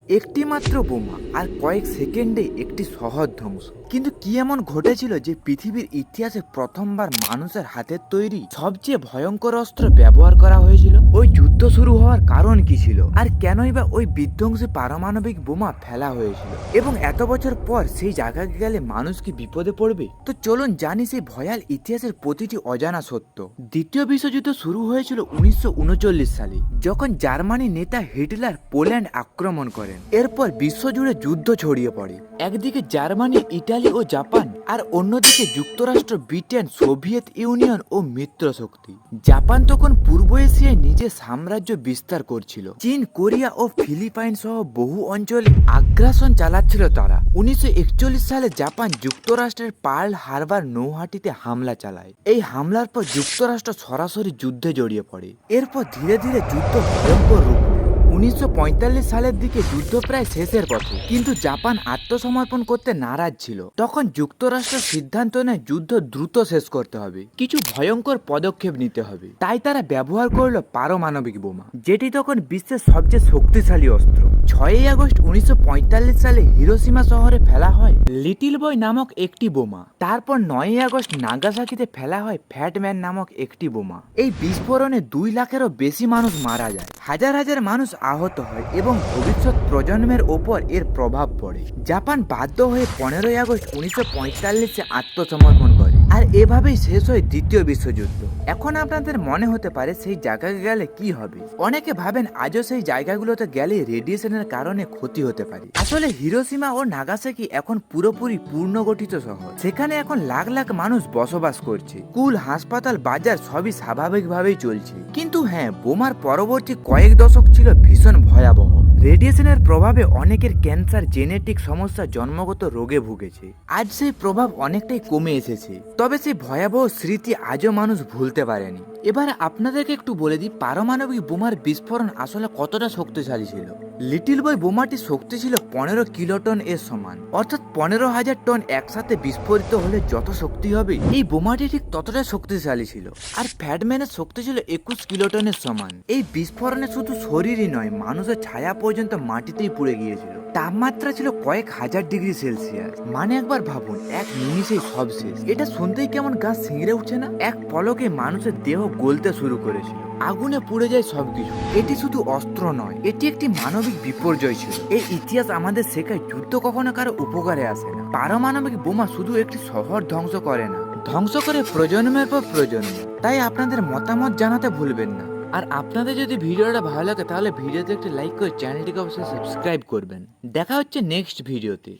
একটি মাত্র বোমা আর কয়েক সেকেন্ডে একটি শহর ধ্বংস। কিন্তু কি এমন ঘটেছিল যে পৃথিবীর ইতিহাসে প্রথমবার মানুষের হাতের তৈরি সবচেয়ে ভয়ঙ্কর অস্ত্র ব্যবহার করা হয়েছিল? ওই যুদ্ধ শুরু হওয়ার কারণ কি ছিল, আর কেনই বা ওই বিধ্বংসী পারমাণবিক বোমা ফেলা হয়েছিল, এবং এত বছর পর সেই জায়গায় গেলে মানুষ কি বিপদে পড়বে? তো চলুন জানি সেই ভয়াল ইতিহাসের প্রতিটি অজানা সত্য। দ্বিতীয় বিশ্বযুদ্ধ শুরু হয়েছিল 1939 সালে, যখন জার্মানি নেতা হিটলার পোল্যান্ড আক্রমণ করেন। এরপর বিশ্বজুড়ে যুদ্ধ ছড়িয়ে পড়ে। একদিকে জার্মানি, ইটালি ও জাপান, আর অন্যদিকে যুক্তরাষ্ট্র, ব্রিটেন, সোভিয়েত ইউনিয়ন ও মিত্র শক্তি। জাপান তখন পূর্ব এশিয়ায় নিজের সাম্রাজ্য বিস্তার করছিল। চীন, কোরিয়া ও ফিলিপাইন সহ বহু অঞ্চলে আগ্রাসন চালাচ্ছিল তারা। 1941 সালে জাপান যুক্তরাষ্ট্রের পার্ল হারবার নৌহাটিতে হামলা চালায়। এই হামলার পর যুক্তরাষ্ট্র সরাসরি যুদ্ধে জড়িয়ে পড়ে। এরপর ধীরে ধীরে যুদ্ধ ভয়ঙ্কর রূপ নেয়। 1945 সালের দিকে যুদ্ধ প্রায় শেষের পথে, কিন্তু জাপান আত্মসমর্পণ করতে নারাজ ছিল। তখন যুক্তরাষ্ট্র সিদ্ধান্ত নেয় যুদ্ধ দ্রুত শেষ করতে হবে, কিছু ভয়ঙ্কর পদক্ষেপ নিতে হবে। তাই তারা ব্যবহার করলো পারমাণবিক বোমা, যেটি তখন বিশ্বের সবচেয়ে শক্তিশালী অস্ত্র। 6 আগস্ট 1945 সালে হিরোশিমা শহরে ফেলা হয় লিটল বয় নামক একটি বোমা। তারপর 9 আগস্ট নাগাসাকিতে ফেলা হয় ফ্যাট ম্যান নামক একটি বোমা। এই বিস্ফোরণে 2 লাখেরও বেশি মানুষ মারা যায়, হাজার হাজার মানুষ আহত হয়, এবং ভবিষ্যৎ প্রজন্মের ওপর এর প্রভাব পড়ে। জাপান বাধ্য হয়ে 15 আগস্ট 1945-এ আত্মসমর্পণ করে, আর এভাবেই শেষ হয় দ্বিতীয় বিশ্বযুদ্ধ। এখন আপনাদের মনে হতে পারে সেই জায়গায় গেলে কি হবে। অনেকে ভাবেন আজও সেই জায়গাগুলোতে গেলে রেডিয়েশনের কারণে ক্ষতি হতে পারে। আসলে হিরোশিমা ও নাগাসাকি এখন পুরোপুরি পুনর্গঠিত শহর। সেখানে এখন লাখ লাখ মানুষ বসবাস করছে। স্কুল, হাসপাতাল, বাজার সবই স্বাভাবিকভাবেই চলছে। কিন্তু হ্যাঁ, বোমার পরবর্তী কয়েক দশক ছিল ভীষণ ভয়াবহ। রেডিয়েশনের প্রভাবে অনেকের ক্যান্সার, জেনেটিক সমস্যা, জন্মগত রোগে ভুগেছে। আজ সেই প্রভাব অনেকটাই কমে এসেছে, তবে সেই ভয়াবহ স্মৃতি আজও মানুষ ভুলতে পারেনি। এবার আপনাদেরকে একটু বলে দিই পারমাণবিক বোমার বিস্ফোরণ আসলে কতটা শক্তিশালী ছিল। লিটল বয় বোমাটির শক্তি ছিল 15 কিলোটন এর সমান, অর্থাৎ 15,000 টন একসাথে বিস্ফোরিত হলে যত শক্তি হবে, এই বোমাটি ঠিক ততটা শক্তিশালী ছিল। আর ফ্যাটম্যানের শক্তি ছিল 21 কিলোটনের সমান। এই বিস্ফোরণে শুধু শরীরই নয়, মানুষের ছায়া পর্যন্ত মাটিতেই পুড়ে গিয়েছিল। তাপমাত্রা ছিল কয়েক হাজার ডিগ্রি সেলসিয়াস। মানে একবার ভাবুন, এক নিমিষেই সব শেষ। এটা শুনতেই কেমন গা শিংড়ে উঠছে না? এক পলকে মানুষের দেহ গলতে শুরু করেছিল, আগুনে পুড়ে যায় সবকিছু। এটি শুধু অস্ত্র নয়, এটি একটি মানবিক বিপর্যয় ছিল। এই ইতিহাস আমাদের শেখায় যুদ্ধ কখনো কারো উপকারে আসে না। পারমাণবিক বোমা শুধু একটি শহর ধ্বংস করে না, ধ্বংস করে প্রজন্মের পর প্রজন্ম। তাই আপনাদের মতামত জানাতে ভুলবেন না। আর আপনাদের যদি ভিডিওটা ভালো লাগে তাহলে ভিডিওতে একটি লাইক করে চ্যানেলটিকে অবশ্যই সাবস্ক্রাইব করবেন। দেখা হচ্ছে নেক্সট ভিডিওতে।